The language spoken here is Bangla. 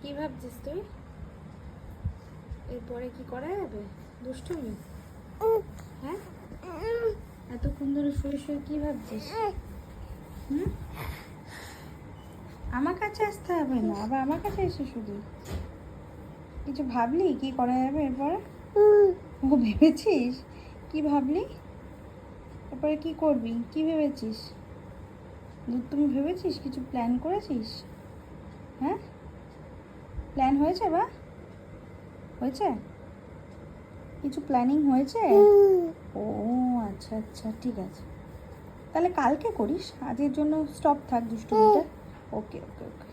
কি ভাবছিস তুই? এরপরে কি করা যাবে? দুষ্টুমি? হ্যাঁ, এতক্ষণ ধরে শুয়ে শুয়ে কি ভাবছিস? হুম, আমার কাছে আসতে হবে না, আবার আমার কাছে এসে শুধু কিছু ভাবলি কি করা যাবে এরপরে? ও ভেবেছিস? কি ভাবলি? এরপরে কি করবি? কি ভেবেছিস? তুমি ভেবেছিস, কিছু প্ল্যান করেছিস? হ্যাঁ, প্ল্যান হয়েছে বা হয়েছে? কিছু প্ল্যানিং হয়েছে? ও আচ্ছা আচ্ছা, ঠিক আছে, তাহলে কালকে করিস, আজকের জন্য স্টপ থাক দুষ্টুমিটা। ওকে ওকে ওকে।